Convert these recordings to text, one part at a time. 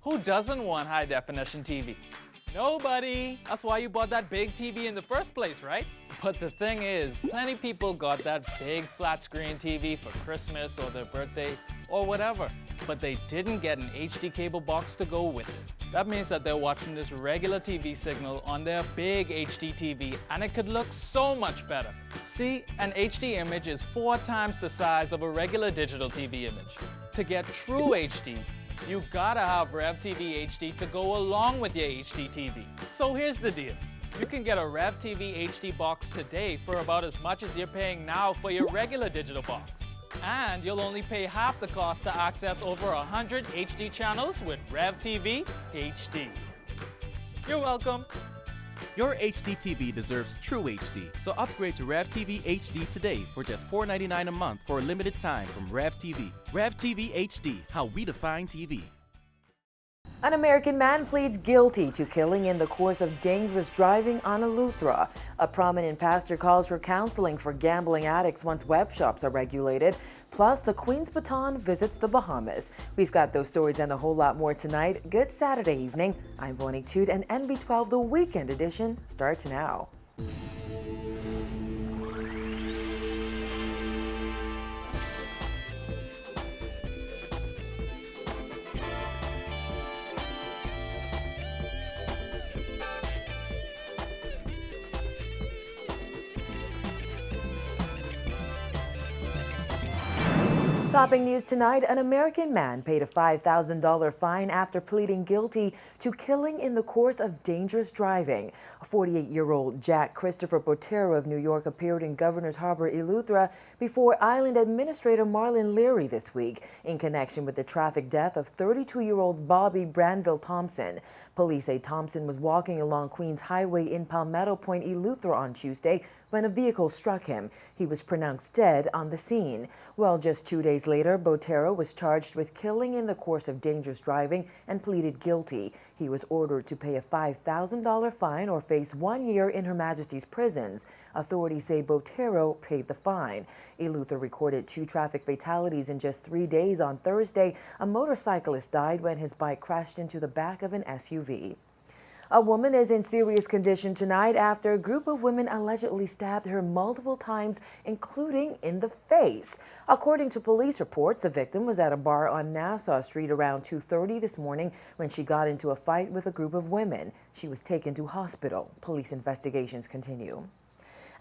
Who doesn't want high-definition TV? Nobody! That's why you bought that big TV in the first place, right? But the thing is, plenty people got that big flat-screen TV for Christmas or their birthday or whatever, but they didn't get an HD cable box to go with it. That means that they're watching this regular TV signal on their big HD TV, and it could look so much better. See, an HD image is 4 times the size of a regular digital TV image. To get true HD, you gotta have Rev TV HD to go along with your HD TV. So here's the deal. You can get a Rev TV HD box today for about as much as you're paying now for your regular digital box. And you'll only pay half the cost to access over 100 HD channels with Rev TV HD. You're welcome. Your HD TV deserves true HD, so upgrade to Rev TV HD today for just $4.99 a month for a limited time from Rev TV. Rev TV HD, how we define TV. An American man pleads guilty to killing in the course of dangerous driving on Eleuthera. A prominent pastor calls for counseling for gambling addicts once web shops are regulated. Plus, the Queen's Baton visits the Bahamas. We've got those stories and a whole lot more tonight. Good Saturday evening. I'm Vonnie Toot, and NB12 The Weekend Edition starts now. Topping news tonight, an American man paid a $5,000 fine after pleading guilty to killing in the course of dangerous driving. A 48-year-old Jack Christopher Botero of New York appeared in Governor's Harbor, Eleuthera, before Island Administrator Marlon Leary this week in connection with the traffic death of 32-year-old Bobby Branville Thompson. Police say Thompson was walking along Queens Highway in Palmetto Point, Eleuthera on Tuesday when a vehicle struck him. He was pronounced dead on the scene. Well, just 2 days later, Botero was charged with killing in the course of dangerous driving and pleaded guilty. He was ordered to pay a $5,000 fine or face 1 year in Her Majesty's prisons. Authorities say Botero paid the fine. Eleuthera recorded 2 traffic fatalities in just 3 days. On Thursday, a motorcyclist died when his bike crashed into the back of an SUV. A woman is in serious condition tonight after a group of women allegedly stabbed her multiple times, including in the face. According to police reports, the victim was at a bar on Nassau Street around 2:30 this morning when she got into a fight with a group of women. She was taken to hospital. Police investigations continue.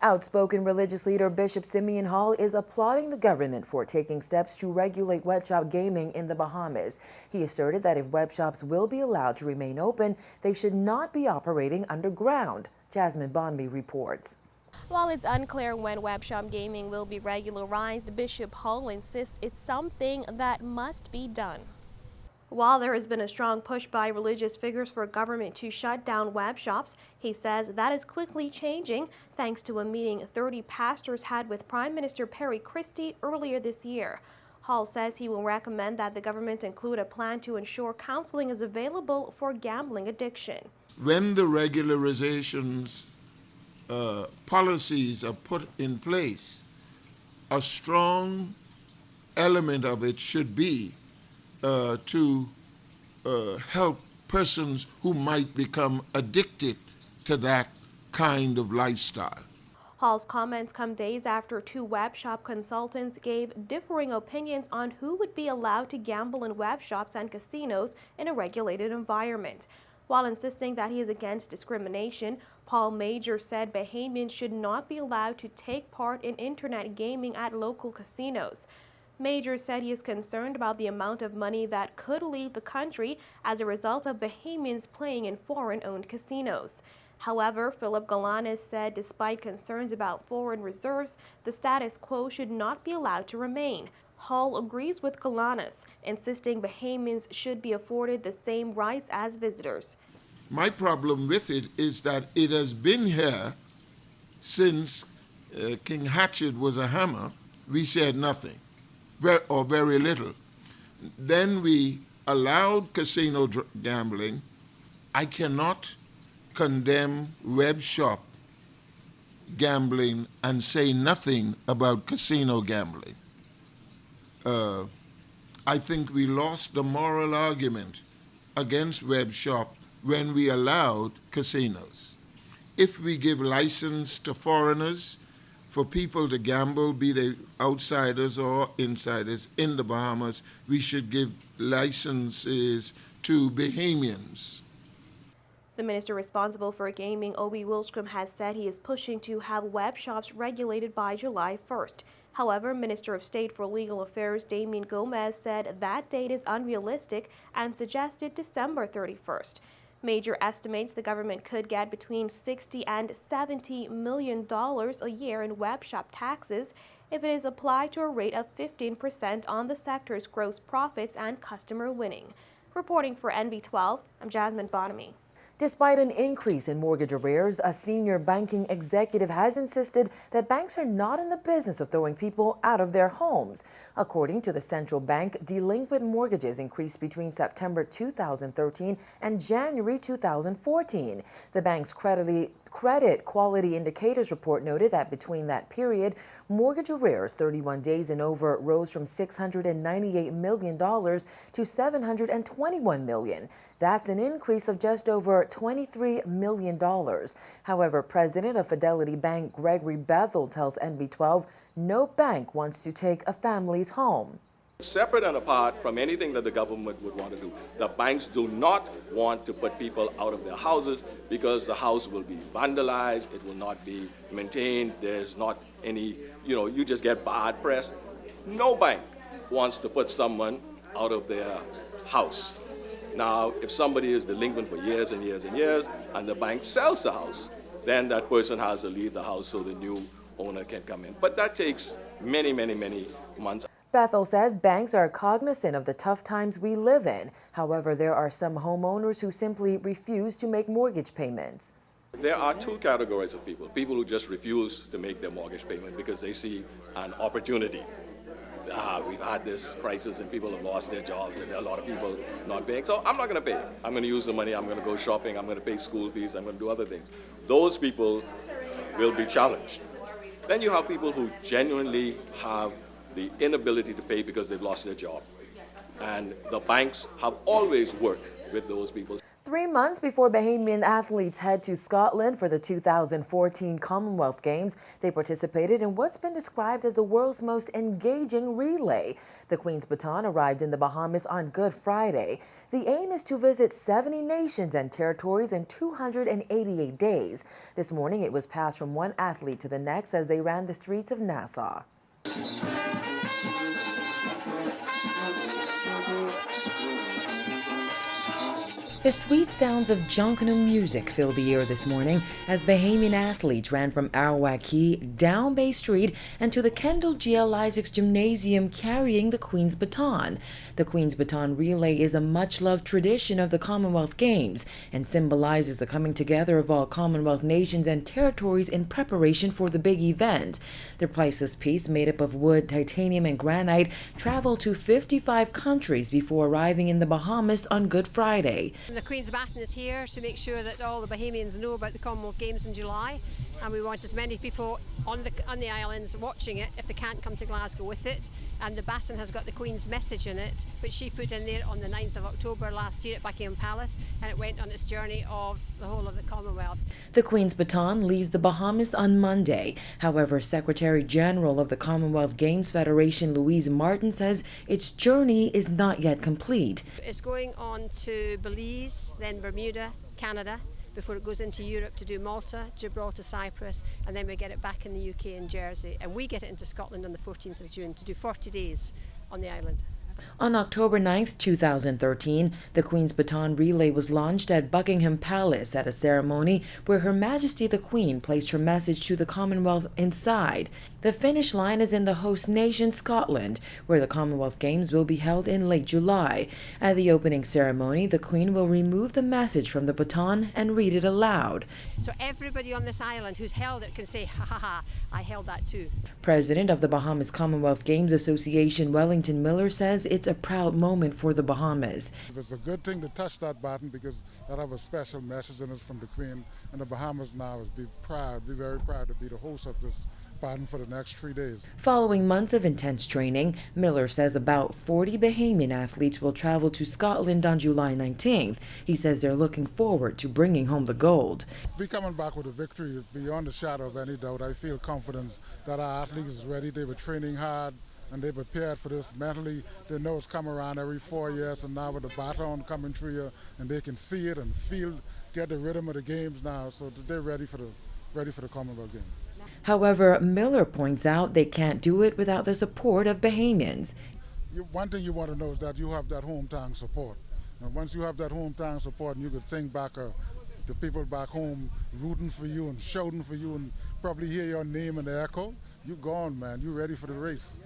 Outspoken religious leader Bishop Simeon Hall is applauding the government for taking steps to regulate web shop gaming in the Bahamas. He asserted that if web shops will be allowed to remain open, they should not be operating underground. Jasmine Bonby reports. While it's unclear when web shop gaming will be regularized, Bishop Hall insists it's something that must be done. While there has been a strong push by religious figures for government to shut down web shops, he says that is quickly changing thanks to a meeting 30 pastors had with Prime Minister Perry Christie earlier this year. Hall says he will recommend that the government include a plan to ensure counseling is available for gambling addiction. When the regularizations policies are put in place, a strong element of it should be to help persons who might become addicted to that kind of lifestyle. Hall's comments come days after 2 web shop consultants gave differing opinions on who would be allowed to gamble in web shops and casinos in a regulated environment. While insisting that he is against discrimination, Paul Major said Bahamians should not be allowed to take part in internet gaming at local casinos. Major said he is concerned about the amount of money that could leave the country as a result of Bahamians playing in foreign-owned casinos. However, Philip Galanis said despite concerns about foreign reserves, the status quo should not be allowed to remain. Hall agrees with Galanis, insisting Bahamians should be afforded the same rights as visitors. My problem with it is that it has been here since King Hatchet was a hammer. We said nothing. Or very little. Then we allowed casino gambling. I cannot condemn web shop gambling and say nothing about casino gambling. I think we lost the moral argument against web shop when we allowed casinos. If we give license to foreigners for people to gamble, be they outsiders or insiders in the Bahamas, we should give licenses to Bahamians. The minister responsible for gaming, Obi Wilstrom, has said he is pushing to have web shops regulated by July 1st. However, Minister of State for Legal Affairs Damien Gomez said that date is unrealistic and suggested December 31st. Major estimates the government could get between $60 and $70 million a year in web shop taxes if it is applied to a rate of 15% on the sector's gross profits and customer winning. Reporting for NB12, I'm Jasmine Bonamy. Despite an increase in mortgage arrears, a senior banking executive has insisted that banks are not in the business of throwing people out of their homes. According to the central bank, delinquent mortgages increased between September 2013 and January 2014. The bank's credit quality indicators report noted that between that period, mortgage arrears 31 days and over rose from $698 million to $721 million. That's an increase of just over $23 million. However, President of Fatality Bank Gregory Bethel tells NB12 no bank wants to take a family's home. Separate and apart from anything that the government would want to do, the banks do not want to put people out of their houses because the house will be vandalized, it will not be maintained, there's not any, you just get bad press. No bank wants to put someone out of their house. Now, if somebody is delinquent for years and years and years and the bank sells the house, then that person has to leave the house so the new owner can come in. But that takes many, many, many months. Bethel says banks are cognizant of the tough times we live in. However, there are some homeowners who simply refuse to make mortgage payments. There are two categories of people. People who just refuse to make their mortgage payment because they see an opportunity. We've had this crisis and people have lost their jobs and there are a lot of people not paying. So I'm not going to pay. I'm going to use the money. I'm going to go shopping. I'm going to pay school fees. I'm going to do other things. Those people will be challenged. Then you have people who genuinely have the inability to pay because they've lost their job. And the banks have always worked with those people. 3 months before Bahamian athletes head to Scotland for the 2014 Commonwealth Games, they participated in what's been described as the world's most engaging relay. The Queen's Baton arrived in the Bahamas on Good Friday. The aim is to visit 70 nations and territories in 288 days. This morning, it was passed from one athlete to the next as they ran the streets of Nassau. The sweet sounds of Jonkanu music filled the air this morning as Bahamian athletes ran from Arawak Key down Bay Street and to the Kendall G.L. Isaacs Gymnasium carrying the Queen's Baton. The Queen's Baton Relay is a much-loved tradition of the Commonwealth Games and symbolizes the coming together of all Commonwealth nations and territories in preparation for the big event. The priceless piece, made up of wood, titanium, and granite, traveled to 55 countries before arriving in the Bahamas on Good Friday. The Queen's Baton is here to make sure that all the Bahamians know about the Commonwealth Games in July, and we want as many people on the islands watching it if they can't come to Glasgow with it. And the baton has got the Queen's message in it, which she put in there on the 9th of October last year at Buckingham Palace, and it went on its journey of the whole of the Commonwealth. The Queen's Baton leaves the Bahamas on Monday. However, Secretary General of the Commonwealth Games Federation Louise Martin says its journey is not yet complete. It's going on to Belize, then Bermuda, Canada, before it goes into Europe to do Malta, Gibraltar, Cyprus, and then we get it back in the UK and Jersey. And we get it into Scotland on the 14th of June to do 40 days on the island. On October 9, 2013, the Queen's Baton Relay was launched at Buckingham Palace at a ceremony where Her Majesty the Queen placed her message to the Commonwealth inside. The finish line is in the host nation, Scotland, where the Commonwealth Games will be held in late July. At the opening ceremony, the Queen will remove the message from the baton and read it aloud. So everybody on this island who's held it can say, ha ha ha, I held that too. President of the Bahamas Commonwealth Games Association, Wellington Miller, says it's a proud moment for the Bahamas. It's a good thing to touch that button because that have a special message in it from the Queen, and the Bahamas now is be very proud to be the host of this baton for the next 3 days. Following months of intense training, Miller says about 40 Bahamian athletes will travel to Scotland on July 19th. He says they're looking forward to bringing home the gold. We coming back with a victory beyond the shadow of any doubt. I feel confidence that our athletes is ready. They were training hard and they prepared for this mentally. They know it's come around every 4 years, and now with the baton coming through here, and they can see it and feel, get the rhythm of the games now, so they're ready for the Commonwealth Games. However, Miller points out they can't do it without the support of Bahamians. One thing you want to know is that you have that hometown support. And once you have that hometown support, and you could think back the people back home rooting for you and shouting for you and probably hear your name in the echo, you're gone, man. You're ready for the race.